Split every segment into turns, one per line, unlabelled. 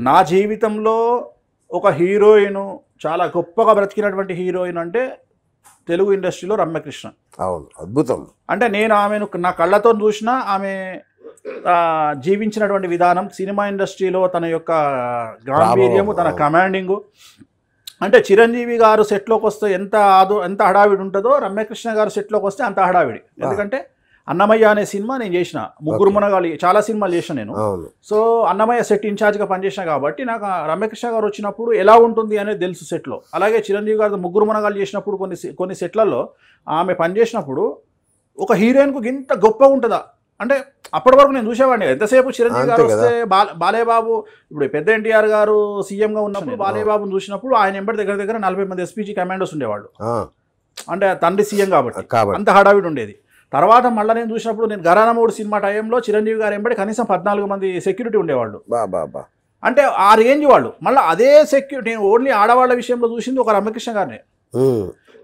నా జీవితంలో ఒక హీరోయిన్ చాలా గొప్పగా బ్రతికినటువంటి హీరోయిన్ అంటే తెలుగు ఇండస్ట్రీలో రమ్యకృష్ణ.
అవును, అద్భుతం.
అంటే నేను ఆమెను నా కళ్ళతో చూసినా ఆమె జీవించినటువంటి విధానం, సినిమా ఇండస్ట్రీలో తన యొక్క గాంభీర్యము, తన కమాండింగు. అంటే చిరంజీవి గారు సెట్లోకి వస్తే ఎంత హడావిడి ఉంటుందో రమ్యకృష్ణ గారు సెట్లోకి వస్తే అంత హడావిడి. ఎందుకంటే అన్నమయ్య అనే సినిమా నేను చేసిన, ముగ్గురు మునగాలి చాలా సినిమాలు చేసిన నేను. సో అన్నమయ్య సెట్ ఇన్ఛార్జ్గా పనిచేసిన కాబట్టి నాకు రమ్యకృష్ణ గారు వచ్చినప్పుడు ఎలా ఉంటుంది అనేది తెలుసు సెట్లో. అలాగే చిరంజీవి గారు ముగ్గురు మునగాలు చేసినప్పుడు కొన్ని సెట్లలో ఆమె పనిచేసినప్పుడు ఒక హీరోయిన్కు ఇంత గొప్పగా ఉంటుందా అంటే అప్పటి వరకు నేను చూసేవాడిని. ఎంతసేపు చిరంజీవి గారు వస్తే బాలేబాబు, ఇప్పుడు పెద్ద ఎన్టీఆర్ గారు సీఎంగా ఉన్నప్పుడు బాలేబాబుని చూసినప్పుడు ఆయన ఎంబడి దగ్గర 40 మంది ఎస్పీజీ కమాండోస్ ఉండేవాళ్ళు. అంటే తండ్రి సీఎం కాబట్టి అంత హడావిడి ఉండేది. తర్వాత మళ్ళీ నేను చూసినప్పుడు నేను ఘరానా మూడు సినిమా టైంలో చిరంజీవి గారు ఎంబడి కనీసం 14 మంది సెక్యూరిటీ ఉండేవాళ్ళు. అంటే ఆ రేంజ్ వాళ్ళు. మళ్ళీ అదే సెక్యూరిటీ నేను ఓన్లీ ఆడవాళ్ళ విషయంలో చూసింది ఒక రమ్యకృష్ణ గారిని.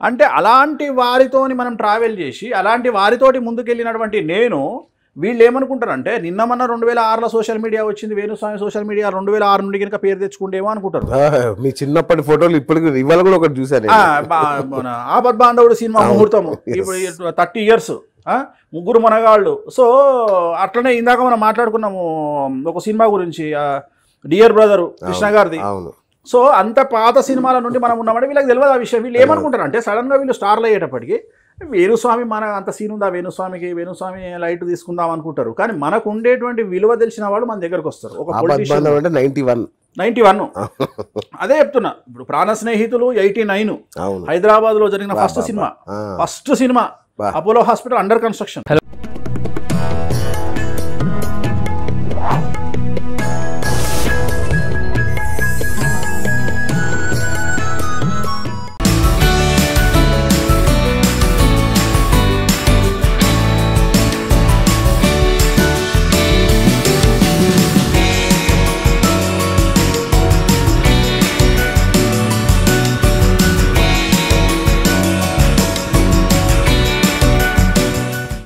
అంటే అలాంటి వారితోని మనం ట్రావెల్ చేసి అలాంటి వారితోటి ముందుకెళ్ళినటువంటి నేను, వీళ్ళు ఏమనుకుంటారంటే నిన్న మొన్న 2006లో సోషల్ మీడియా వచ్చింది, వేణుస్వామి సోషల్ మీడియా 2006 నుండి కనుక పేరు తెచ్చుకుంటేమో అనుకుంటారు.
మీ చిన్నప్పటి ఫోటోలు ఇప్పటికి ఇవాళ కూడా ఒకటి చూసాను.
ఆపద్ బాంధవుడు సినిమా ముహూర్తము ఇప్పుడు 30 ఇయర్స్, ముగ్గురు మనగాళ్ళు. సో అట్లనే ఇందాక మనం మాట్లాడుకున్నాము ఒక సినిమా గురించి, డియర్ బ్రదరు కృష్ణ గారిది. సో అంత పాత సినిమాల నుండి మనం ఉన్నామంటే వీళ్ళకి తెలియదు ఆ విషయం. వీళ్ళు ఏమనుకుంటారు అంటే సడన్గా వీళ్ళు స్టార్లు అయ్యేటప్పటికి వేణుస్వామి మన అంత సీన్ ఉందా వేణుస్వామి లైట్ తీసుకుందాం అనుకుంటారు. కానీ మనకు ఉండేటువంటి విలువ తెలిసిన వాళ్ళు మన దగ్గరకు వస్తారు. ఒక 91 అదే చెప్తున్నా. ఇప్పుడు ప్రాణ స్నేహితులు 89 హైదరాబాద్ లో జరిగిన first cinema Apollo hospital under construction.